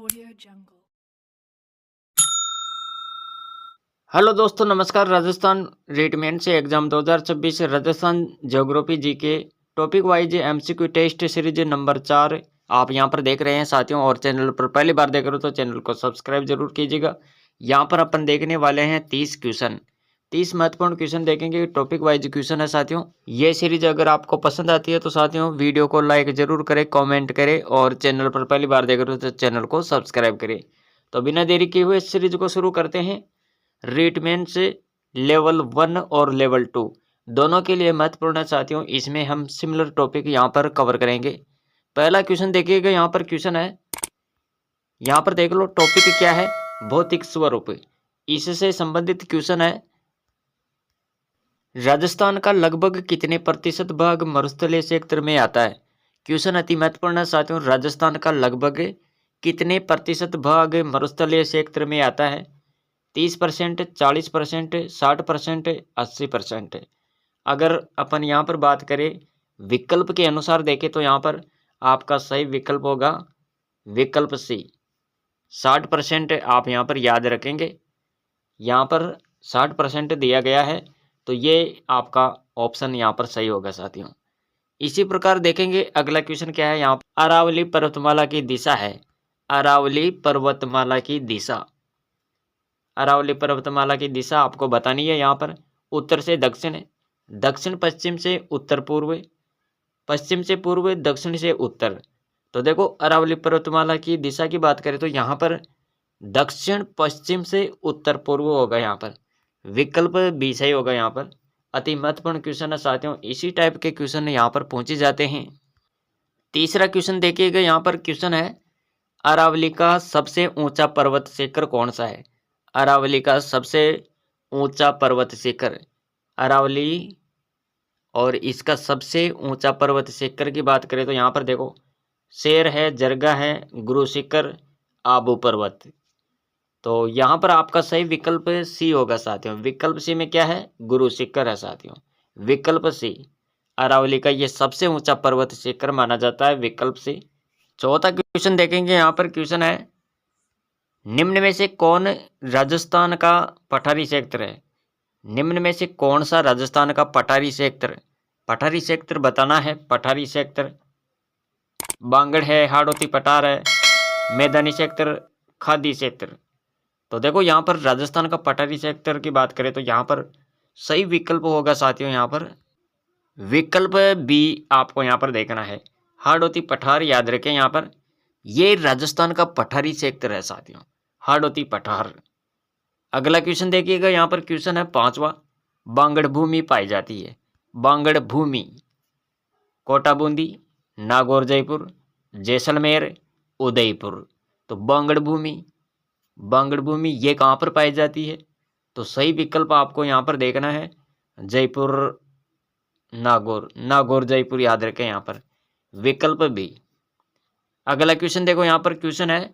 Audio Jungle. Hello दोस्तों, नमस्कार। राजस्थान रेटमेंट से एग्जाम 2026 राजस्थान ज्योग्राफी जी के topic wise MCQ test series number 4 आप यहां पर देख रहे हैं साथियों। और चैनल पर पहली बार देख रहे हो तो चैनल को सब्सक्राइब जरूर कीजिएगा। यहां पर अपन देखने वाले हैं 30 क्वेश्चन, 30 महत्वपूर्ण क्वेश्चन देखेंगे। टॉपिक वाइज क्वेश्चन है साथियों। ये सीरीज अगर आपको पसंद आती है तो साथियों वीडियो को लाइक जरूर करें, कॉमेंट करें और चैनल पर पहली बार देख रहे हो तो चैनल को सब्सक्राइब करें। तो बिना देरी किए हुए इस सीरीज को शुरू करते हैं। रेटमेंट से लेवल 1 और लेवल 2 दोनों के लिए महत्वपूर्ण है साथियों। इसमें हम सिमिलर टॉपिक यहाँ पर कवर करेंगे। पहला क्वेश्चन देखिएगा, यहाँ पर क्वेश्चन है, यहाँ पर देख लो टॉपिक क्या है, भौतिक स्वरूप। इससे संबंधित क्वेश्चन है, राजस्थान का लगभग कितने प्रतिशत भाग मरुस्थलीय क्षेत्र में आता है। क्वेश्चन अति महत्वपूर्ण है साथियों। राजस्थान का लगभग कितने प्रतिशत भाग मरुस्थलीय क्षेत्र में आता है। 30%, 40%, 60%, 80%। अगर अपन यहाँ पर बात करें विकल्प के अनुसार देखें तो यहाँ पर आपका सही विकल्प होगा विकल्प सी, 60%। आप यहाँ पर याद रखेंगे, यहाँ पर 60% दिया गया है तो ये आपका ऑप्शन यहाँ पर सही होगा साथियों। इसी प्रकार देखेंगे अगला क्वेश्चन क्या है, यहाँ पर अरावली पर्वतमाला की दिशा है। अरावली पर्वतमाला की दिशा, अरावली पर्वतमाला की दिशा आपको बतानी है। यहाँ पर उत्तर से दक्षिण, दक्षिण पश्चिम से उत्तर पूर्व, पश्चिम से पूर्व, दक्षिण से उत्तर। तो देखो अरावली पर्वतमाला की दिशा की बात करें तो यहाँ पर दक्षिण पश्चिम से उत्तर पूर्व होगा। यहाँ पर विकल्प बी सही होगा। यहाँ पर अति महत्वपूर्ण क्वेश्चन है साथियों। इसी टाइप के क्वेश्चन यहाँ पर पूछे जाते हैं। तीसरा क्वेश्चन देखिएगा, यहाँ पर क्वेश्चन है, अरावली का सबसे ऊंचा पर्वत शिखर कौन सा है। अरावली का सबसे ऊंचा पर्वत शिखर, अरावली और इसका सबसे ऊंचा पर्वत शिखर की बात करें तो यहाँ पर देखो शेर है, जरगा है, गुरु शिखर, आबू पर्वत। तो यहाँ पर आपका सही विकल्प सी होगा साथियों। विकल्प सी में क्या है, गुरु शिखर है साथियों। विकल्प सी, अरावली का ये सबसे ऊंचा पर्वत शिखर माना जाता है, विकल्प सी। चौथा क्वेश्चन देखेंगे, यहाँ पर क्वेश्चन है, निम्न में से कौन राजस्थान का पठारी क्षेत्र है। निम्न में से कौन सा राजस्थान का पठारी क्षेत्र, पठारी क्षेत्र बताना है। पठारी क्षेत्र बांगड़ है, हाड़ौती पठार है, मैदानी क्षेत्र, खादी क्षेत्र। तो देखो यहाँ पर राजस्थान का पठारी क्षेत्र की बात करें तो यहाँ पर सही विकल्प होगा साथियों। यहाँ पर विकल्प बी आपको यहाँ पर देखना है, हाड़ौती पठार। याद रखें यहाँ पर ये राजस्थान का पठारी क्षेत्र है साथियों, हाड़ौती पठार। अगला क्वेश्चन देखिएगा, यहाँ पर क्वेश्चन है पांचवा, बांगड़ भूमि पाई जाती है। बांगड़ भूमि कोटा बूंदी, नागौर जयपुर, जैसलमेर, उदयपुर। तो बांगड़ भूमि ये कहाँ पर पाई जाती है। तो सही विकल्प आपको यहाँ पर देखना है, जयपुर, नागौर जयपुर। याद रखें यहाँ पर विकल्प बी। अगला क्वेश्चन देखो, यहाँ पर क्वेश्चन है,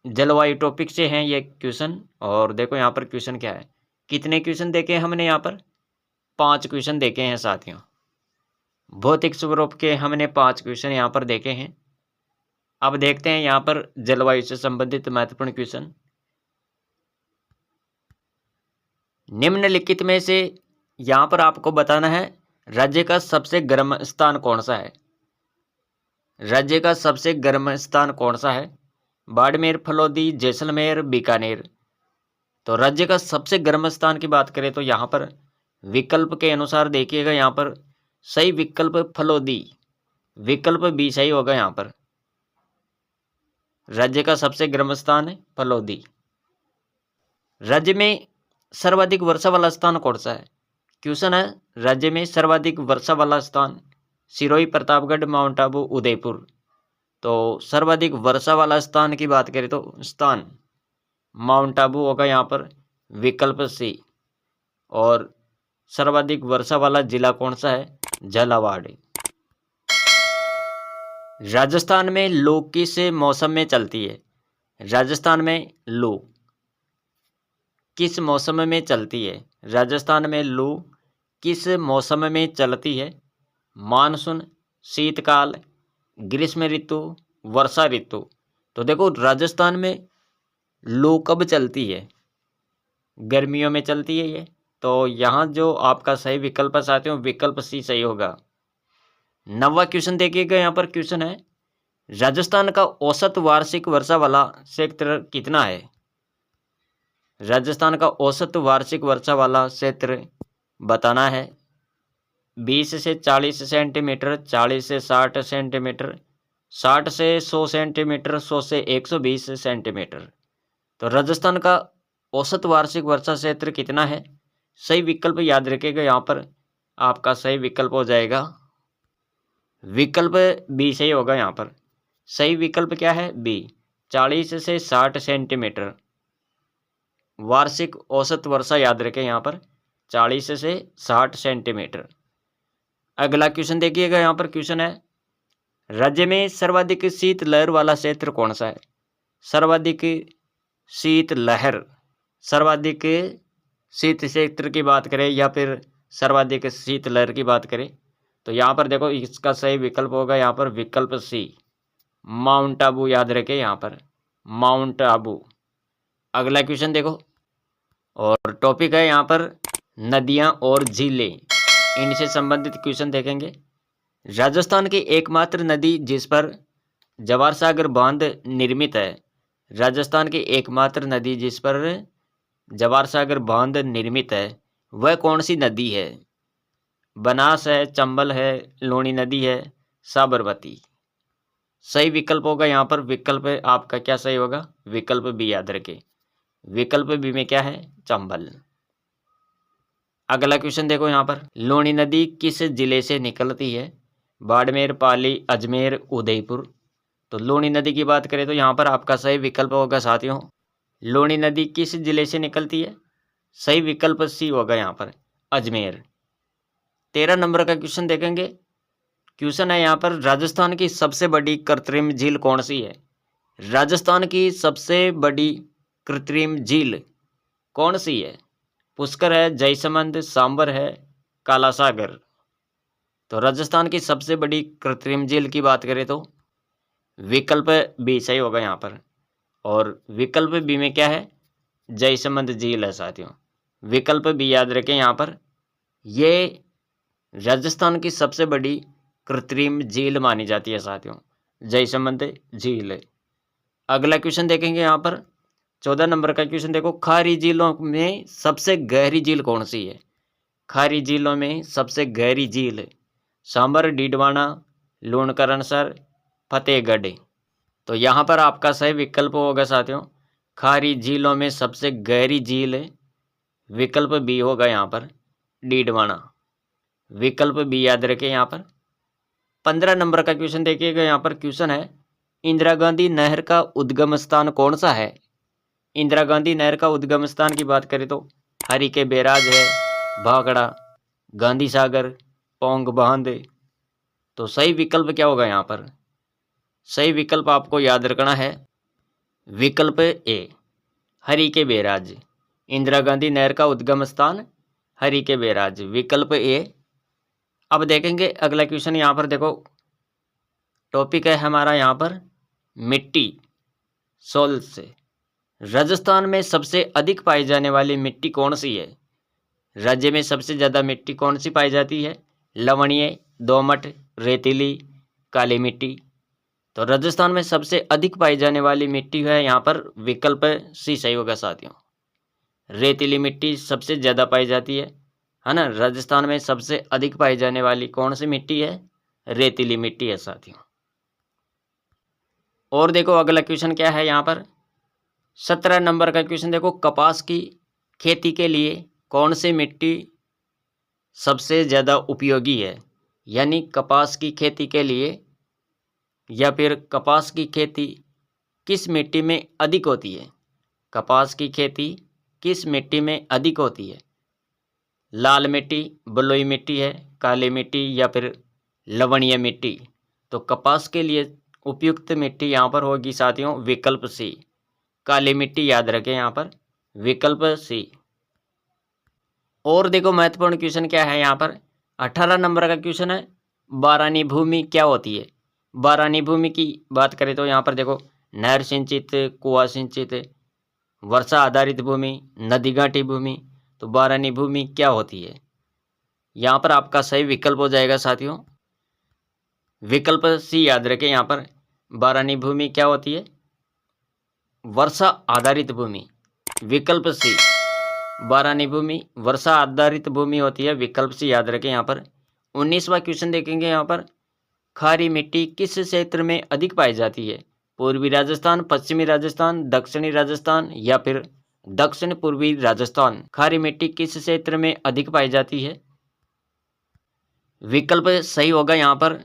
जलवायु टॉपिक से हैं ये क्वेश्चन। और देखो यहाँ पर क्वेश्चन क्या है, कितने क्वेश्चन देखे हमने यहाँ पर 5 क्वेश्चन देखे हैं साथियों। भौतिक स्वरूप के हमने 5 क्वेश्चन यहाँ पर देखे हैं। अब देखते हैं यहाँ पर जलवायु से संबंधित महत्वपूर्ण क्वेश्चन। निम्नलिखित में से यहाँ पर आपको बताना है, राज्य का सबसे गर्म स्थान कौन सा है। राज्य का सबसे गर्म स्थान कौन सा है, बाड़मेर, फलौदी, जैसलमेर, बीकानेर। तो राज्य का सबसे गर्म स्थान की बात करें तो यहाँ पर विकल्प के अनुसार देखिएगा, यहाँ पर सही विकल्प फलौदी, विकल्प बी सही होगा। यहाँ पर राज्य का सबसे गर्म स्थान है फलौदी। राज्य में सर्वाधिक वर्षा वाला स्थान कौन सा है। क्वेश्चन है, राज्य में सर्वाधिक वर्षा वाला स्थान सिरोही, प्रतापगढ़, माउंट आबू, उदयपुर। तो सर्वाधिक वर्षा वाला स्थान की बात करें तो स्थान माउंट आबू होगा यहाँ पर, विकल्प सी। और सर्वाधिक वर्षा वाला जिला कौन सा है, झालावाड़। राजस्थान में लू किस मौसम में चलती है। राजस्थान में लू किस मौसम में चलती है। राजस्थान में लू किस मौसम में चलती है, मानसून, शीतकाल, ग्रीष्म ऋतु, वर्षा ऋतु। तो देखो राजस्थान में लू कब चलती है? गर्मियों में चलती है ये। तो यहाँ जो आपका सही विकल्प है साथियों, विकल्प सी सही होगा। 9वां क्वेश्चन देखिएगा, यहाँ पर क्वेश्चन है राजस्थान का औसत वार्षिक वर्षा वाला क्षेत्र कितना है? राजस्थान का औसत वार्षिक वर्षा वाला क्षेत्र बताना है। 20 से 40 सेंटीमीटर, 40 से 60 सेंटीमीटर, 60 से 100 सेंटीमीटर, 100 से 120 सेंटीमीटर। तो राजस्थान का औसत वार्षिक वर्षा क्षेत्र कितना है? सही विकल्प याद रखिएगा, यहाँ पर आपका सही विकल्प हो जाएगा विकल्प बी सही होगा। यहाँ पर सही विकल्प क्या है? बी, 40 से 60 सेंटीमीटर वार्षिक औसत वर्षा याद रखें, यहाँ पर 40 से 60 सेंटीमीटर। अगला क्वेश्चन देखिएगा, यहाँ पर क्वेश्चन है राज्य में सर्वाधिक शीत लहर वाला क्षेत्र कौन सा है? सर्वाधिक शीत लहर, सर्वाधिक शीत क्षेत्र की बात करें या फिर सर्वाधिक शीत लहर की बात करें तो यहाँ पर देखो इसका सही विकल्प होगा यहाँ पर विकल्प सी, माउंट आबू याद रखें, यहाँ पर माउंट आबू। अगला क्वेश्चन देखो, और टॉपिक है यहाँ पर नदियाँ और झीलें, इनसे संबंधित क्वेश्चन देखेंगे। राजस्थान की एकमात्र नदी जिस पर जवाहर सागर बांध निर्मित है, राजस्थान की एकमात्र नदी जिस पर जवाहर सागर बांध निर्मित है वह कौन सी नदी है? बनास है, चंबल है, लूणी नदी है, साबरमती। सही विकल्प होगा यहाँ पर विकल्प आपका क्या सही होगा? विकल्प बी याद रखें, विकल्प बी में क्या है? चंबल। अगला क्वेश्चन देखो, यहाँ पर लूणी नदी किस जिले से निकलती है? बाड़मेर, पाली, अजमेर, उदयपुर। तो लूणी नदी की बात करें तो यहाँ पर आपका सही विकल्प होगा साथियों, लूणी नदी किस जिले से निकलती है? सही विकल्प सी होगा यहाँ पर, अजमेर। 13 नंबर का क्वेश्चन देखेंगे। क्वेश्चन है यहाँ पर राजस्थान की सबसे बड़ी कृत्रिम झील कौन सी है? राजस्थान की सबसे बड़ी कृत्रिम झील कौन सी है? पुष्कर है, जयसमंद, सांबर है, काला सागर। तो राजस्थान की सबसे बड़ी कृत्रिम झील की बात करें तो विकल्प बी सही होगा यहाँ पर, और विकल्प बी में क्या है? जयसमंद झील है साथियों। विकल्प बी याद रखें, यहाँ पर ये राजस्थान की सबसे बड़ी कृत्रिम झील मानी जाती है साथियों, जयसमंद झील। अगला क्वेश्चन देखेंगे, यहाँ पर 14 नंबर का क्वेश्चन देखो, खारी झीलों में सबसे गहरी झील कौन सी है? खारी झीलों में सबसे गहरी झील सांबर, डीडवाना, लूणकरणसर, फतेहगढ़। तो यहाँ पर आपका सही विकल्प होगा साथियों, खारी झीलों में सबसे गहरी झील विकल्प बी होगा यहाँ पर, डीडवाना। विकल्प बी याद रखें यहाँ पर। 15 नंबर का क्वेश्चन देखिएगा, यहाँ पर क्वेश्चन है इंदिरा गांधी नहर का उद्गम स्थान कौन सा है? इंदिरा गांधी नहर का उद्गम स्थान की बात करें तो हरी के बैराज है, भाखड़ा, गांधी सागर, पौंग बांध। तो सही विकल्प क्या होगा यहाँ पर? सही विकल्प आपको याद रखना है विकल्प ए, हरी के बैराज। इंदिरा गांधी नहर का उद्गम स्थान हरी के बैराज, विकल्प ए। अब देखेंगे अगला क्वेश्चन, यहाँ पर देखो टॉपिक है हमारा यहाँ पर मिट्टी, सोल से। राजस्थान में सबसे अधिक पाई जाने वाली मिट्टी कौन सी है? राज्य में सबसे ज़्यादा मिट्टी कौन सी पाई जाती है? लवणीय, दोमट, रेतीली, काली मिट्टी। तो राजस्थान में सबसे अधिक पाई जाने वाली मिट्टी है यहाँ पर विकल्प सी सही होगा साथियों, रेतीली मिट्टी सबसे ज़्यादा पाई जाती है ना। राजस्थान में सबसे अधिक पाई जाने वाली कौन सी मिट्टी है? रेतीली मिट्टी है साथियों। और देखो अगला क्वेश्चन क्या है यहाँ पर 17 नंबर का क्वेश्चन देखो, कपास की खेती के लिए कौन सी मिट्टी सबसे ज़्यादा उपयोगी है? यानी कपास की खेती के लिए या फिर कपास की खेती किस मिट्टी में अधिक होती है? कपास की खेती किस मिट्टी में अधिक होती है? लाल मिट्टी, बलुई मिट्टी है, काली मिट्टी या फिर लवणीय मिट्टी। तो कपास के लिए उपयुक्त मिट्टी यहाँ पर होगी साथियों विकल्प सी, काली मिट्टी याद रखें यहाँ पर, विकल्प सी। और देखो महत्वपूर्ण क्वेश्चन क्या है यहाँ पर 18 नंबर का क्वेश्चन है, बारानी भूमि क्या होती है? बारानी भूमि की बात करें तो यहाँ पर देखो नहर सिंचित, कुआं सिंचित, वर्षा आधारित भूमि, नदी घाटी भूमि। तो बारानी भूमि क्या होती है? यहाँ पर आपका सही विकल्प हो जाएगा साथियों, विकल्प सी याद रखें। यहाँ पर बारानी भूमि क्या होती है? वर्षा आधारित भूमि। विकल्प सी, बारानी भूमि वर्षा आधारित भूमि होती है। विकल्प सी याद रखें। यहाँ पर 19वां क्वेश्चन देखेंगे। यहाँ पर खारी मिट्टी किस क्षेत्र में अधिक पाई जाती है? पूर्वी राजस्थान, पश्चिमी राजस्थान, दक्षिणी राजस्थान या फिर दक्षिण पूर्वी राजस्थान। खारी मिट्टी किस क्षेत्र में अधिक पाई जाती है? विकल्प सही होगा यहाँ पर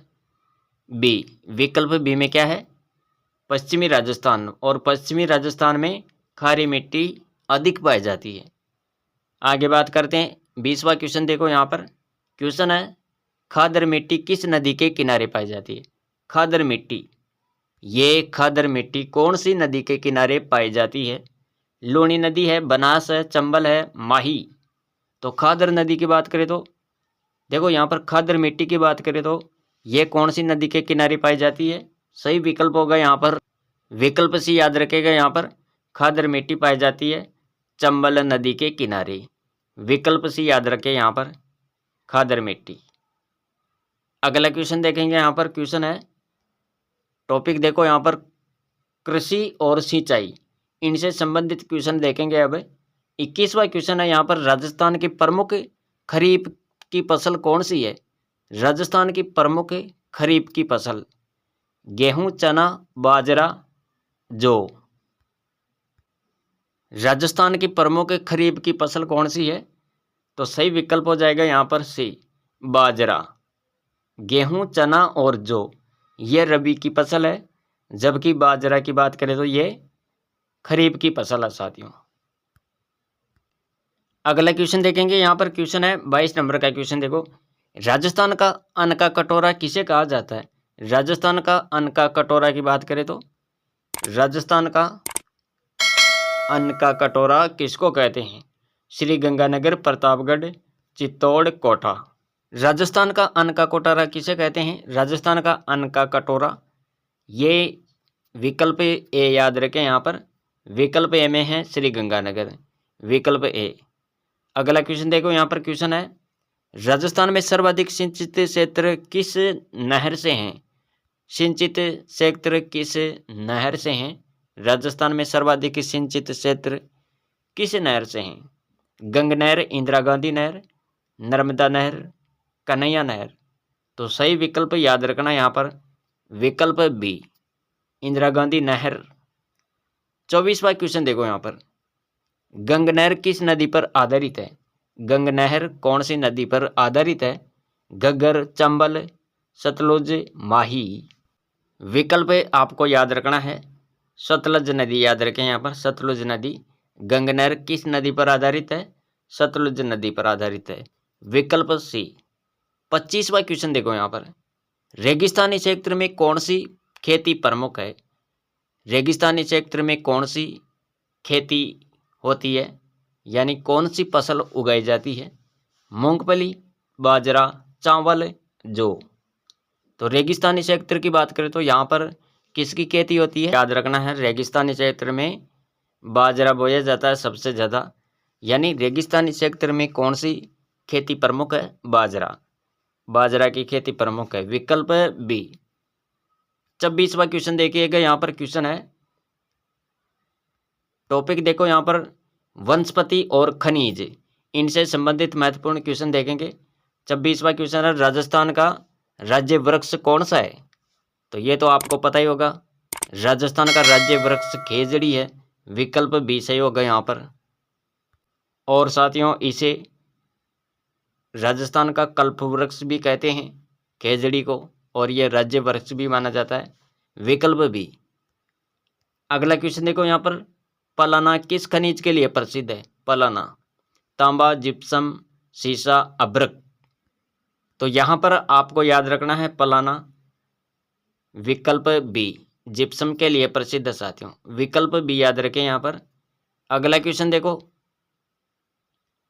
बी। विकल्प बी में क्या है? पश्चिमी राजस्थान। और पश्चिमी राजस्थान में खारी मिट्टी अधिक पाई जाती है। आगे बात करते हैं। 20वां क्वेश्चन देखो। यहाँ पर क्वेश्चन है खादर मिट्टी किस नदी के किनारे पाई जाती है? खादर मिट्टी, ये खादर मिट्टी कौन सी नदी के किनारे पाई जाती है? लूणी नदी है, बनास है, चंबल है, माही। तो खादर नदी की बात करें तो देखो यहाँ पर खादर मिट्टी की बात करें तो ये कौन सी नदी के किनारे पाई जाती है? सही विकल्प होगा यहाँ पर विकल्प सी याद रखेगा। यहाँ पर खादर मिट्टी पाई जाती है चंबल नदी के किनारे। विकल्प सी याद रखें यहाँ पर खादर मिट्टी। अगला क्वेश्चन देखेंगे। यहाँ पर क्वेश्चन है, टॉपिक देखो यहाँ पर कृषि और सिंचाई, इनसे संबंधित क्वेश्चन देखेंगे। अब 21वां क्वेश्चन है। यहाँ पर राजस्थान की प्रमुख खरीफ की फसल कौन सी है? राजस्थान की प्रमुख खरीफ की फसल गेहूं, चना, बाजरा, जौ। राजस्थान की प्रमुख खरीफ की फसल कौन सी है? तो सही विकल्प हो जाएगा यहाँ पर सी, बाजरा। गेहूं, चना और जौ ये रबी की फसल है, जबकि बाजरा की बात करें तो ये खरीफ की फसल है साथियों। अगला क्वेश्चन देखेंगे। यहाँ पर क्वेश्चन है 22 नंबर का क्वेश्चन देखो। राजस्थान का अन्न का कटोरा किसे कहा जाता है? राजस्थान का अन्न का कटोरा की बात करें तो राजस्थान का अन्न का कटोरा किसको कहते हैं? श्री गंगानगर, प्रतापगढ़, चित्तौड़, कोटा। राजस्थान का अन्न का कटोरा किसे कहते हैं? राजस्थान का अन्न का कटोरा, ये विकल्प ए याद रखें। यहाँ पर विकल्प ए में है श्री गंगानगर। विकल्प ए। अगला क्वेश्चन देखो। यहाँ पर क्वेश्चन है, राजस्थान में सर्वाधिक सिंचित क्षेत्र किस नहर से हैं? सिंचित क्षेत्र किस नहर से हैं? राजस्थान में सर्वाधिक सिंचित क्षेत्र किस नहर से हैं? गंग नहर, इंदिरा गांधी नहर, नर्मदा नहर, कन्हैया नहर। तो सही विकल्प याद रखना यहाँ पर विकल्प बी, इंदिरा गांधी नहर। 24वां क्वेश्चन देखो। यहाँ पर गंग नहर किस नदी पर आधारित है? गंग नहर कौन सी नदी पर आधारित है? घग्गर, चंबल, सतलुज, माही। विकल्प आपको याद रखना है सतलुज नदी। याद रखें यहाँ पर सतलुज नदी। गंग नहर किस नदी पर आधारित है? सतलुज नदी पर आधारित है। विकल्प सी। 25वां क्वेश्चन देखो। यहाँ पर रेगिस्तानी क्षेत्र में कौन सी खेती प्रमुख है? रेगिस्तानी क्षेत्र में कौन सी खेती होती है, यानी कौन सी फसल उगाई जाती है? मूंगफली, बाजरा, चावल, जौ। तो रेगिस्तानी क्षेत्र की बात करें तो यहाँ पर किसकी खेती होती है? याद रखना है रेगिस्तानी क्षेत्र में बाजरा बोया जाता है सबसे ज़्यादा, यानी रेगिस्तानी क्षेत्र में कौन सी खेती प्रमुख है? बाजरा। बाजरा की खेती प्रमुख है। विकल्प बी। 26वां क्वेश्चन देखिएगा। यहाँ पर क्वेश्चन है, टॉपिक देखो यहाँ पर वनस्पति और खनिज, इनसे संबंधित महत्वपूर्ण क्वेश्चन देखेंगे। 26वां क्वेश्चन है, राजस्थान का राज्य वृक्ष कौन सा है? तो ये तो आपको पता ही होगा, राजस्थान का राज्य वृक्ष खेजड़ी है। विकल्प बी सही होगा यहाँ पर। और साथियों इसे राजस्थान का कल्प वृक्ष भी कहते हैं खेजड़ी को, और यह राज्य वृक्ष भी माना जाता है। विकल्प बी। अगला क्वेश्चन देखो। यहाँ पर पलाना किस खनिज के लिए प्रसिद्ध है? पलाना तांबा, जिप्सम, सीसा, अभ्रक। तो यहाँ पर आपको याद रखना है पलाना। विकल्प बी जिप्सम के लिए प्रसिद्ध है साथियों। विकल्प बी याद रखें यहाँ पर। अगला क्वेश्चन देखो,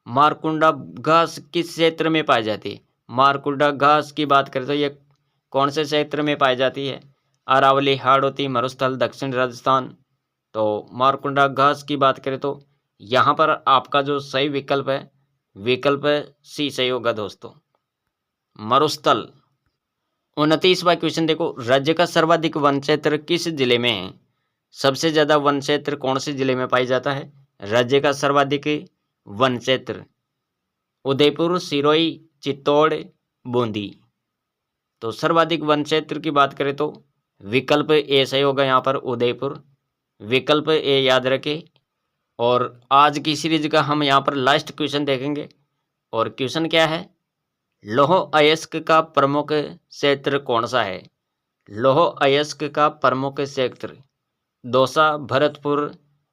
मारकुंडा घास किस क्षेत्र में पाई जाती है? मारकुंडा घास की बात करें तो यह कौन से क्षेत्र में पाई जाती है? अरावली, हाड़ौती, मरुस्थल, दक्षिण राजस्थान। तो मारकुंडा घास की बात करें तो यहाँ पर आपका जो सही विकल्प है, विकल्प सी सही होगा दोस्तों, मरुस्थल। 29वां क्वेश्चन देखो, राज्य का सर्वाधिक वन क्षेत्र किस जिले में है? सबसे ज्यादा वन क्षेत्र कौन से जिले में पाई जाता है? राज्य का सर्वाधिक वन क्षेत्र उदयपुर, सिरोही, चित्तौड़, बूंदी। तो सर्वाधिक वन क्षेत्र की बात करें तो विकल्प ए सही होगा यहाँ पर, उदयपुर। विकल्प ए याद रखें। और आज की सीरीज का हम यहाँ पर लास्ट क्वेश्चन देखेंगे। और क्वेश्चन क्या है? लौह अयस्क का प्रमुख क्षेत्र कौन सा है? लौह अयस्क का प्रमुख क्षेत्र दौसा, भरतपुर,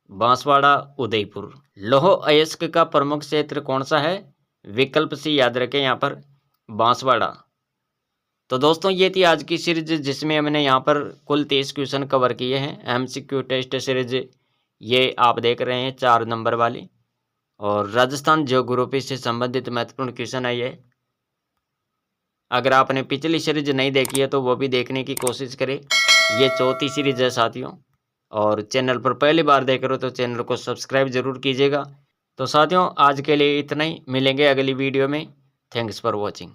बांसवाड़ा, उदयपुर। लौह अयस्क का प्रमुख क्षेत्र कौन सा है? विकल्प सी याद रखें यहाँ पर, बांसवाड़ा। तो दोस्तों ये थी आज की सीरीज जिसमें हमने यहाँ पर कुल 30 क्वेश्चन कवर किए हैं। एमसीक्यू टेस्ट सीरीज ये आप देख रहे हैं 4 नंबर वाली, और राजस्थान ज्योग्राफी से संबंधित महत्वपूर्ण क्वेश्चन है ये। अगर आपने पिछली सीरीज नहीं देखी है तो वो भी देखने की कोशिश करें। ये चौथी सीरीज है साथियों, और चैनल पर पहली बार देख रहे हो तो चैनल को सब्सक्राइब जरूर कीजिएगा। तो साथियों आज के लिए इतना ही, मिलेंगे अगली वीडियो में। Thanks for watching.